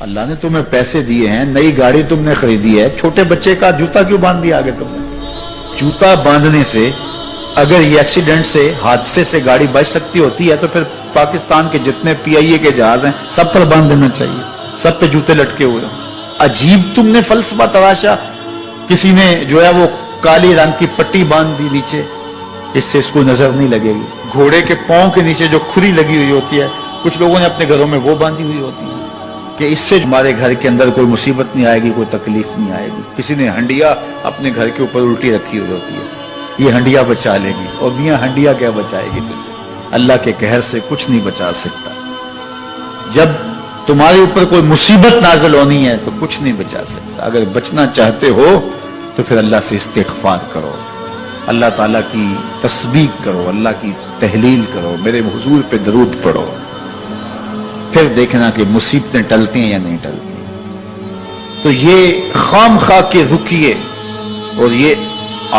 اللہ نے تمہیں پیسے دیے ہیں, نئی گاڑی تم نے خریدی ہے, چھوٹے بچے کا جوتا کیوں باندھ دیا آگے تم نے؟ جوتا باندھنے سے اگر یہ ایکسیڈنٹ سے, حادثے سے گاڑی بچ سکتی ہوتی ہے تو پھر پاکستان کے جتنے پی آئی اے کے جہاز ہیں سب پر باندھ دینا چاہیے, سب پہ جوتے لٹکے ہوئے ہوں. عجیب تم نے فلسفہ تراشا. کسی نے جو ہے وہ کالی رنگ کی پٹی باندھ دی نیچے, اس سے اس کو نظر نہیں لگے گی. گھوڑے کے پاؤں کے نیچے جو کھری لگی ہوئی ہوتی ہے, کچھ لوگوں نے اپنے گھروں میں وہ باندھی ہوئی ہوتی ہے کہ اس سے ہمارے گھر کے اندر کوئی مصیبت نہیں آئے گی, کوئی تکلیف نہیں آئے گی. کسی نے ہنڈیا اپنے گھر کے اوپر الٹی رکھی ہوئی ہوتی ہے, یہ ہنڈیا بچا لے گی. اور میاں ہنڈیا کیا بچائے گی تجھے؟ اللہ کے قہر سے کچھ نہیں بچا سکتا. جب تمہارے اوپر کوئی مصیبت نازل ہونی ہے تو کچھ نہیں بچا سکتا. اگر بچنا چاہتے ہو تو پھر اللہ سے استغفار کرو, اللہ تعالیٰ کی تسبیح کرو, اللہ کی تحلیل کرو, میرے حضور پہ درود پڑھو, پھر دیکھنا کہ مصیبتیں ٹلتی ہیں یا نہیں ٹلتی. تو یہ خام خواہ کے رکیے اور یہ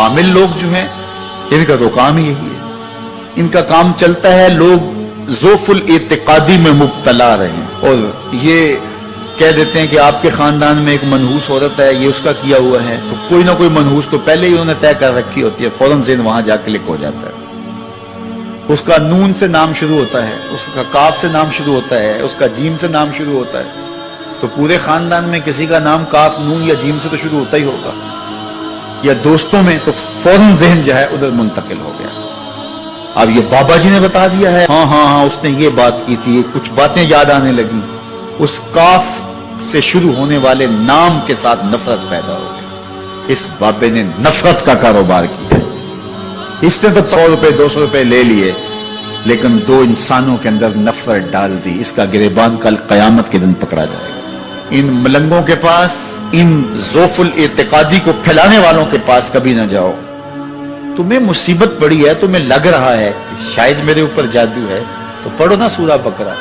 عامل لوگ جو ہیں ان کا تو کام ہی یہی ہے. ان کا کام چلتا ہے لوگ ذوف الاعتقادی میں مبتلا رہے ہیں اور یہ کہہ دیتے ہیں کہ آپ کے خاندان میں ایک منحوس عورت ہے, یہ اس کا کیا ہوا ہے, تو کوئی نہ کوئی منحوس تو پہلے ہی انہوں نے طے کر رکھی ہوتی ہے, فوراً ذہن وہاں جا کے کلک ہو جاتا ہے. اس کا نون سے نام شروع ہوتا ہے, اس کا کاف سے نام شروع ہوتا ہے, اس کا جیم سے نام شروع ہوتا ہے, تو پورے خاندان میں کسی کا نام کاف, نون یا جیم سے تو شروع ہوتا ہی ہوگا, یا دوستوں میں, تو فوراً ذہن جو ہے ادھر منتقل ہو گیا. اب یہ بابا جی نے بتا دیا ہے, ہاں ہاں ہاں اس نے یہ بات کی تھی, کچھ باتیں یاد آنے لگی. اس کاف سے شروع ہونے والے نام کے ساتھ نفرت پیدا ہو گئی. اس بابے نے نفرت کا کاروبار کیا. اس نے تو 100 روپے 200 روپے لے لیے, لیکن دو انسانوں کے اندر نفرت ڈال دی. اس کا گریبان کل قیامت کے دن پکڑا جائے گا. ان ملنگوں کے پاس, ان ذوف الاعتقادی کو پھیلانے والوں کے پاس کبھی نہ جاؤ. تمہیں مصیبت پڑی ہے, تمہیں لگ رہا ہے کہ شاید میرے اوپر جادو ہے, تو پڑھو نا سورہ بقرہ,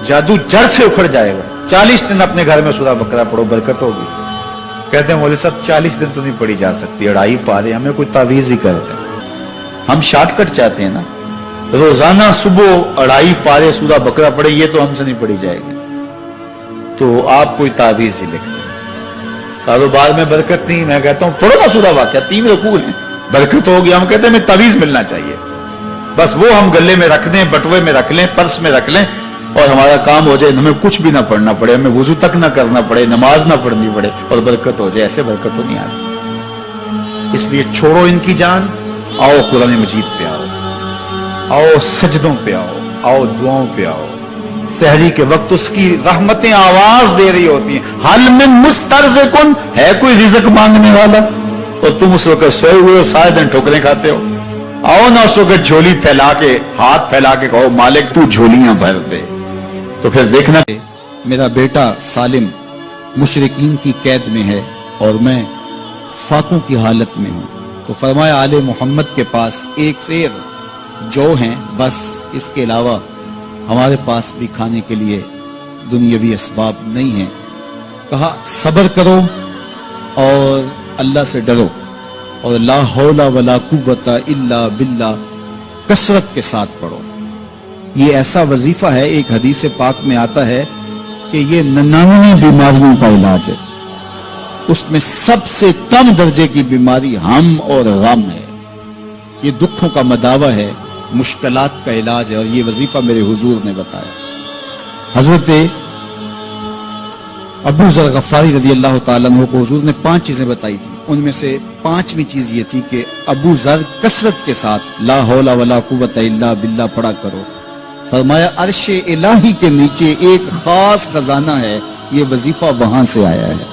جادو جڑ سے اکھڑ جائے گا. 40 دن اپنے گھر میں سورہ بقرہ پڑھو, برکت ہوگی. کہتے ہیں مولوی صاحب 40 دن تو نہیں پڑھی جا سکتی, 2.5 پارے, ہمیں کوئی تعویذ ہی کرتے ہیں. ہم شارٹ کٹ چاہتے ہیں نا, روزانہ صبح 2.5 پارے سورہ بقرہ پڑھے, یہ تو ہم سے نہیں پڑھی جائے گی. تو آپ کوئی تعویذ ہی لکھ دیں. کاروبار میں برکت نہیں, میں کہتا ہوں پڑھو نا سورہ واقعہ, 3 رکوع ہیں, برکت ہوگی. ہم کہتے ہیں ہمیں تعویذ ملنا چاہیے, بس وہ ہم گلے میں رکھ دیں, بٹوے میں رکھ لیں, پرس میں رکھ لیں, اور ہمارا کام ہو جائے, ہمیں کچھ بھی نہ پڑھنا پڑے, ہمیں وضو تک نہ کرنا پڑے, نماز نہ پڑھنی پڑے, اور برکت ہو جائے. ایسے برکت تو نہیں آتی. اس لیے چھوڑو ان کی جان, آؤ قرآن مجید پہ آؤ, آؤ سجدوں پہ آؤ, آؤ دعاؤں پہ آؤ. سحری کے وقت اس کی رحمتیں آواز دے رہی ہوتی ہیں, حل من مسترزقن, ہے کوئی رزق مانگنے والا, اور تم اس وقت سوئے ہوئے ہو, سارے دن ٹھوکریں کھاتے ہو. آؤ نا اس وقت جھولی پھیلا کے, ہاتھ پھیلا کے کہو مالک تو جھولیاں بھر دے. تو پھر دیکھنا, میرا بیٹا سالم مشرکین کی قید میں ہے اور میں فاقوں کی حالت میں ہوں. تو فرمایا آل محمد کے پاس ایک سیر جو ہیں, بس اس کے علاوہ ہمارے پاس بھی کھانے کے لیے دنیاوی اسباب نہیں ہیں. کہا صبر کرو اور اللہ سے ڈرو, اور لا حول ولا قوت الا باللہ کثرت کے ساتھ پڑھو. یہ ایسا وظیفہ ہے, ایک حدیث پاک میں آتا ہے کہ یہ 99 بیماریوں کا علاج ہے. اس میں سب سے کم درجے کی بیماری ہم اور غم ہے. یہ دکھوں کا مداوع ہے, مشکلات کا علاج ہے, اور یہ وظیفہ میرے حضور نے بتایا. حضرت ابو ذر غفاری رضی اللہ تعالیٰ عنہ کو حضور نے 5 چیزیں بتائی تھی. ان میں سے 5ویں چیز یہ تھی کہ ابو ذر کثرت کے ساتھ لا حول ولا قوت الا باللہ پڑھا کرو. فرمایا عرش الہی کے نیچے ایک خاص خزانہ ہے, یہ وظیفہ وہاں سے آیا ہے.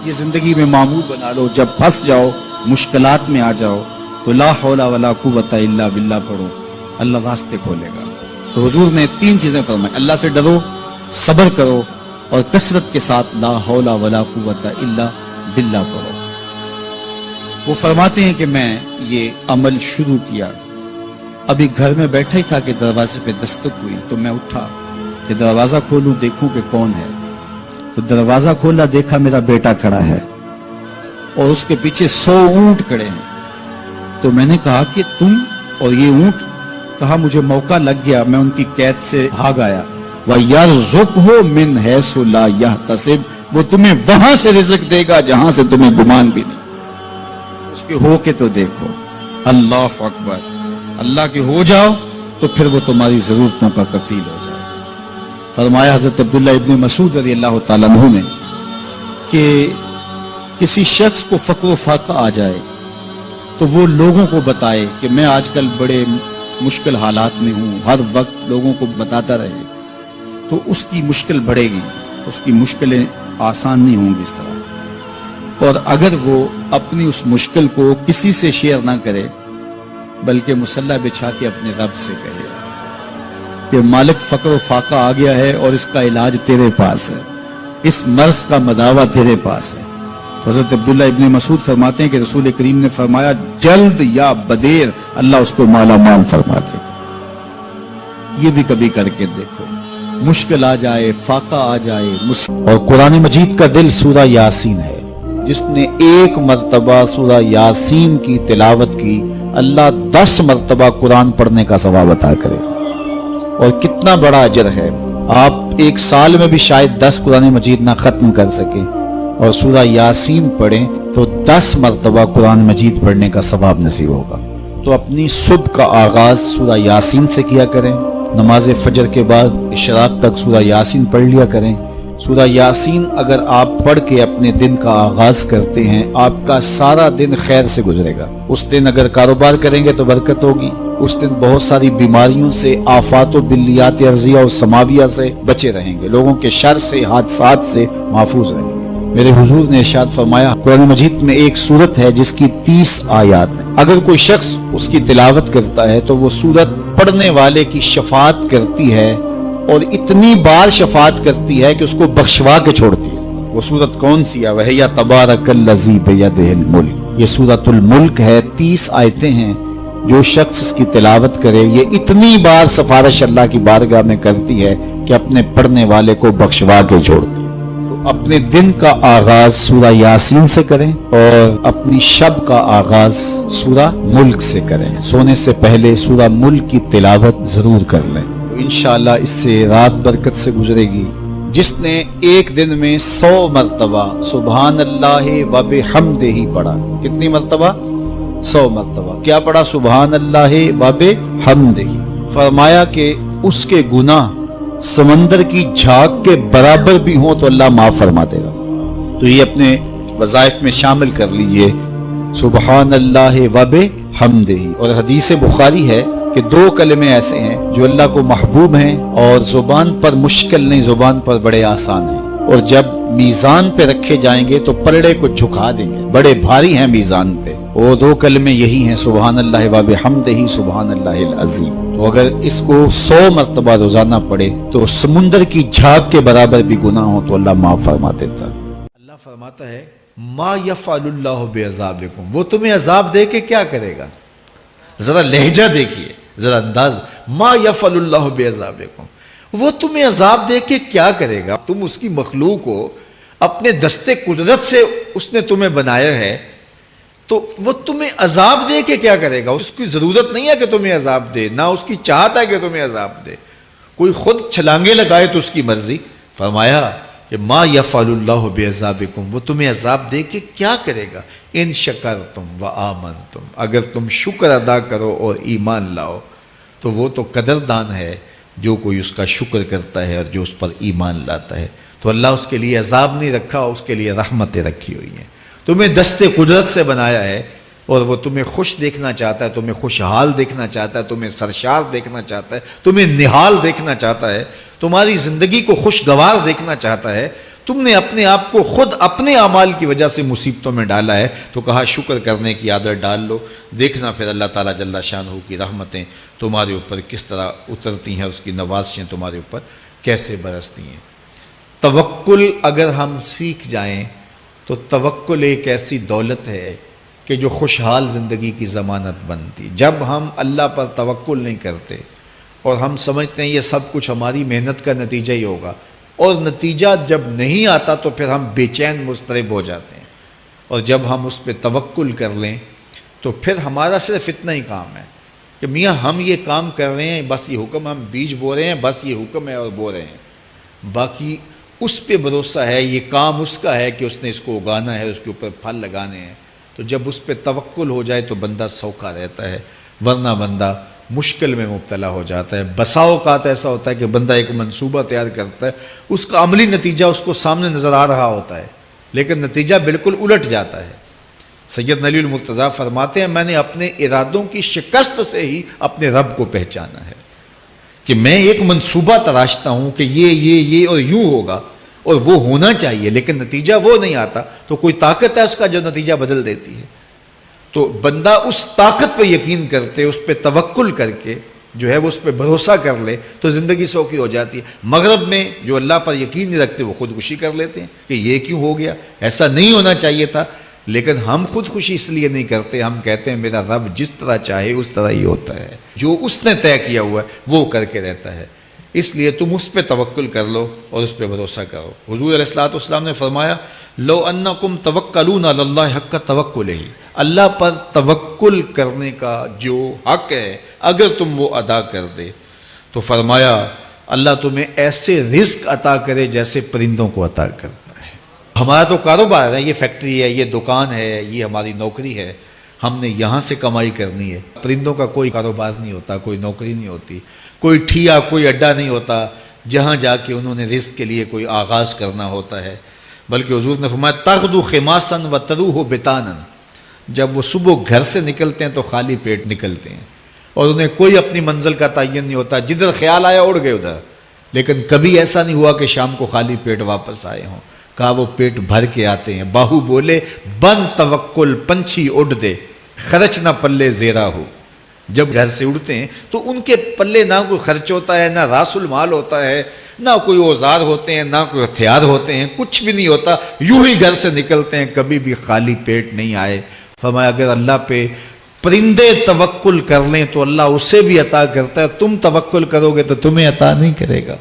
یہ زندگی میں معمول بنا لو, جب پھنس جاؤ, مشکلات میں آ جاؤ, تو لا حول ولا قوت الا باللہ پڑھو, اللہ راستے کھولے گا. تو حضور نے 3 چیزیں فرمائی, اللہ سے ڈرو, صبر کرو, اور کثرت کے ساتھ لا حول ولا قوت الا باللہ پڑھو. وہ فرماتے ہیں کہ میں یہ عمل شروع کیا, ابھی گھر میں بیٹھا ہی تھا کہ دروازے پہ دستک ہوئی, تو میں اٹھا کہ دروازہ کھولوں دیکھوں کہ کون ہے. تو دروازہ کھولا, دیکھا میرا بیٹا کھڑا ہے اور اس کے پیچھے 100 اونٹ کھڑے ہیں. تو میں نے کہا کہ تم اور یہ اونٹ؟ کہا مجھے موقع لگ گیا, میں ان کی قید سے بھاگ آیا. وَيَرْزُقْهُ مِنْ حَيْثُ لَا يَحْتَسِبُ, وہ تمہیں وہاں سے رزق دے گا جہاں سے تمہیں گمان بھی نہیں. اس کے ہو کے تو دیکھو. اللہ اکبر. اللہ کے ہو جاؤ تو پھر وہ تمہاری ضرورتوں کا کفیل ہو جائے. فرمایا حضرت عبداللہ ابن مسعود رضی اللہ تعالیٰ عنہ نے کہ کسی شخص کو فقر و فاقہ آ جائے تو وہ لوگوں کو بتائے کہ میں آج کل بڑے مشکل حالات میں ہوں, ہر وقت لوگوں کو بتاتا رہے تو اس کی مشکل بڑھے گی, اس کی مشکلیں آسان نہیں ہوں گی اس طرح. اور اگر وہ اپنی اس مشکل کو کسی سے شیئر نہ کرے بلکہ مصلی بچھا کے اپنے رب سے کہے کہ مالک فقر و فاقہ آ گیا ہے اور اس کا علاج تیرے پاس ہے, اس مرض کا مداوع تیرے پاس ہے. حضرت عبداللہ ابن مسعود فرماتے ہیں کہ رسول کریم نے فرمایا جلد یا بدیر اللہ اس کو مالا مال فرما دے. یہ بھی کبھی کر کے دیکھو, مشکل آ جائے, فاقہ آ جائے. اور قرآن مجید کا دل سورہ یاسین ہے. جس نے ایک مرتبہ سورہ یاسین کی تلاوت کی اللہ 10 مرتبہ قرآن پڑھنے کا ثواب عطا کرے. اور کتنا بڑا اجر ہے. آپ ایک سال میں بھی شاید 10 قرآن مجید نہ ختم کر سکیں اور سورہ یاسین پڑھیں تو 10 مرتبہ قرآن مجید پڑھنے کا ثواب نصیب ہوگا. تو اپنی صبح کا آغاز سورہ یاسین سے کیا کریں, نماز فجر کے بعد اشراق تک سورہ یاسین پڑھ لیا کریں. سورہ یاسین اگر آپ پڑھ کے اپنے دن کا آغاز کرتے ہیں آپ کا سارا دن خیر سے گزرے گا. اس دن اگر کاروبار کریں گے تو برکت ہوگی, اس دن بہت ساری بیماریوں سے, آفات و بلیات ارضیہ اور سماویہ سے بچے رہیں گے, لوگوں کے شر سے, حادثات سے محفوظ رہیں گے. میرے حضور نے ارشاد فرمایا قرآن مجید میں ایک سورت ہے جس کی 30 آیات ہیں, اگر کوئی شخص اس کی تلاوت کرتا ہے تو وہ سورت پڑھنے والے کی شفاعت کرتی ہے اور اتنی بار شفاعت کرتی ہے کہ اس کو بخشوا کے چھوڑتی ہے. وہ سورت کون سی ہے؟ وَهِيَ تَبَارَكَ الَّذِي بِيَدِهِ الْمُلْكُ. یہ سورۃ الملک ہے, 30 آیتیں ہیں. جو شخص اس کی تلاوت کرے یہ اتنی بار سفارش اللہ کی بارگاہ میں کرتی ہے کہ اپنے پڑھنے والے کو بخشوا کے چھوڑتی ہے. تو اپنے دن کا آغاز سورہ یاسین سے کریں اور اپنی شب کا آغاز سورہ ملک سے کریں. سونے سے پہلے سورہ ملک کی تلاوت ضرور کر لیں, انشاءاللہ اس سے رات برکت سے گزرے گی. جس نے ایک دن میں 100 مرتبہ سبحان اللہ و بحمدہ پڑھا, کتنی مرتبہ؟ 100 مرتبہ. کیا پڑھا؟ سبحان اللہ و بحمدہ. فرمایا کہ اس کے گناہ سمندر کی جھاگ کے برابر بھی ہوں تو اللہ معاف فرما دے گا. تو یہ اپنے وظائف میں شامل کر لیجئے سبحان اللہ و بحمدہ. اور حدیث بخاری ہے کہ 2 کلمے ایسے ہیں جو اللہ کو محبوب ہیں اور زبان پر مشکل نہیں, زبان پر بڑے آسان ہیں, اور جب میزان پہ رکھے جائیں گے تو پلڑے کو جھکا دیں گے, بڑے بھاری ہیں میزان پہ. وہ 2 کلمے یہی ہیں سبحان اللہ و بحمدہ سبحان اللہ العظیم. تو اگر اس کو 100 مرتبہ روزانہ پڑھے تو سمندر کی جھاگ کے برابر بھی گناہ ہو تو اللہ معاف فرما دیتا. اللہ فرماتا ہے ما یفعل اللہ بعذابکم, وہ تمہیں عذاب دے کے کیا کرے گا؟ ذرا لہجہ دیکھیے, ذرا انداز. ما یفعل اللہ بعذابکم, وہ تمہیں عذاب دے کے کیا کرے گا؟ تم اس کی مخلوق ہو, اپنے دستے قدرت سے اس نے تمہیں بنایا ہے, تو وہ تمہیں عذاب دے کے کیا کرے گا؟ اس کی ضرورت نہیں ہے کہ تمہیں عذاب دے, نہ اس کی چاہت ہے کہ تمہیں عذاب دے. کوئی خود چھلانگے لگائے تو اس کی مرضی. فرمایا کہ ما یفعل اللہ بعذابکم, وہ تمہیں عذاب دے کے کیا کرے گا؟ ان شکرتم و آمنتم, اگر تم شکر ادا کرو اور ایمان لاؤ تو وہ تو قدردان ہے جو کوئی اس کا شکر کرتا ہے اور جو اس پر ایمان لاتا ہے. تو اللہ اس کے لیے عذاب نہیں رکھا, اس کے لیے رحمتیں رکھی ہوئی ہیں. تمہیں دستے قدرت سے بنایا ہے اور وہ تمہیں خوش دیکھنا چاہتا ہے, تمہیں خوشحال دیکھنا چاہتا ہے, تمہیں سرشار دیکھنا چاہتا ہے, تمہیں نہال دیکھنا چاہتا ہے, تمہاری زندگی کو خوشگوار دیکھنا چاہتا ہے. تم نے اپنے آپ کو خود اپنے اعمال کی وجہ سے مصیبتوں میں ڈالا ہے, تو کہا شکر کرنے کی عادت ڈال لو, دیکھنا پھر اللہ تعالیٰ جل شانہ کی رحمتیں تمہارے اوپر کس طرح اترتی ہیں, اس کی نوازشیں تمہارے اوپر کیسے برستی ہیں. توکل اگر ہم سیکھ جائیں تو توکل ایک ایسی دولت ہے کہ جو خوشحال زندگی کی ضمانت بنتی. جب ہم اللہ پر توکل نہیں کرتے اور ہم سمجھتے ہیں یہ سب کچھ ہماری محنت کا نتیجہ ہی ہوگا, اور نتیجہ جب نہیں آتا تو پھر ہم بے چین مضطرب ہو جاتے ہیں. اور جب ہم اس پہ توکل کر لیں تو پھر ہمارا صرف اتنا ہی کام ہے کہ میاں ہم یہ کام کر رہے ہیں، بس یہ حکم، ہم بیج بو رہے ہیں، بس یہ حکم ہے اور بو رہے ہیں، باقی اس پہ بھروسہ ہے، یہ کام اس کا ہے کہ اس نے اس کو اگانا ہے، اس کے اوپر پھل لگانے ہیں۔ تو جب اس پہ توکل ہو جائے تو بندہ سوکھا رہتا ہے، ورنہ بندہ مشکل میں مبتلا ہو جاتا ہے۔ بسا اوقات ایسا ہوتا ہے کہ بندہ ایک منصوبہ تیار کرتا ہے، اس کا عملی نتیجہ اس کو سامنے نظر آ رہا ہوتا ہے، لیکن نتیجہ بالکل الٹ جاتا ہے۔ سید علی المرتضیٰ فرماتے ہیں میں نے اپنے ارادوں کی شکست سے ہی اپنے رب کو پہچانا ہے، کہ میں ایک منصوبہ تراشتا ہوں کہ یہ اور یوں ہوگا اور وہ ہونا چاہیے، لیکن نتیجہ وہ نہیں آتا، تو کوئی طاقت ہے اس کا جو نتیجہ بدل دیتی ہے۔ تو بندہ اس طاقت پہ یقین کرتے، اس پہ توکل کر کے جو ہے وہ اس پہ بھروسہ کر لے تو زندگی سوکھی ہو جاتی ہے۔ مغرب میں جو اللہ پر یقین نہیں رکھتے وہ خودکشی کر لیتے ہیں کہ یہ کیوں ہو گیا، ایسا نہیں ہونا چاہیے تھا، لیکن ہم خودکشی اس لیے نہیں کرتے، ہم کہتے ہیں میرا رب جس طرح چاہے اس طرح ہی ہوتا ہے، جو اس نے طے کیا ہوا ہے وہ کر کے رہتا ہے، اس لیے تم اس پہ توکل کر لو اور اس پہ بھروسہ کرو۔ حضور علیہ الصلوۃ والسلام نے فرمایا لو انکم توکلون علی اللہ حق توکلہ، اللہ پر توکل کرنے کا جو حق ہے اگر تم وہ ادا کر دے تو فرمایا اللہ تمہیں ایسے رزق عطا کرے جیسے پرندوں کو عطا کرتا ہے۔ ہمارا تو کاروبار ہے، یہ فیکٹری ہے، یہ دکان ہے، یہ ہماری نوکری ہے، ہم نے یہاں سے کمائی کرنی ہے۔ پرندوں کا کوئی کاروبار نہیں ہوتا، کوئی نوکری نہیں ہوتی، کوئی ٹھیا، کوئی اڈا نہیں ہوتا جہاں جا کے انہوں نے رزق کے لیے کوئی آغاز کرنا ہوتا ہے، بلکہ حضور نے فرمایا تغدو خماسا وتروح بطانا، جب وہ صبح گھر سے نکلتے ہیں تو خالی پیٹ نکلتے ہیں اور انہیں کوئی اپنی منزل کا تعین نہیں ہوتا، جدھر خیال آیا اڑ گئے ادھر، لیکن کبھی ایسا نہیں ہوا کہ شام کو خالی پیٹ واپس آئے ہوں، کہا وہ پیٹ بھر کے آتے ہیں۔ باہو بولے بن توکل پنچھی اڑ دے، خرچ نہ پلے زیرا ہو، جب گھر سے اڑتے ہیں تو ان کے پلے نہ کوئی خرچ ہوتا ہے، نہ راس المال ہوتا ہے، نہ کوئی اوزار ہوتے ہیں، نہ کوئی ہتھیار ہوتے ہیں، کچھ بھی نہیں ہوتا، یوں ہی گھر سے نکلتے ہیں، کبھی بھی خالی پیٹ نہیں آئے۔ فرمایا اگر اللہ پہ پرندے توکل کر لیں تو اللہ اسے بھی عطا کرتا ہے، تم توکل کرو گے تو تمہیں عطا نہیں کرے گا۔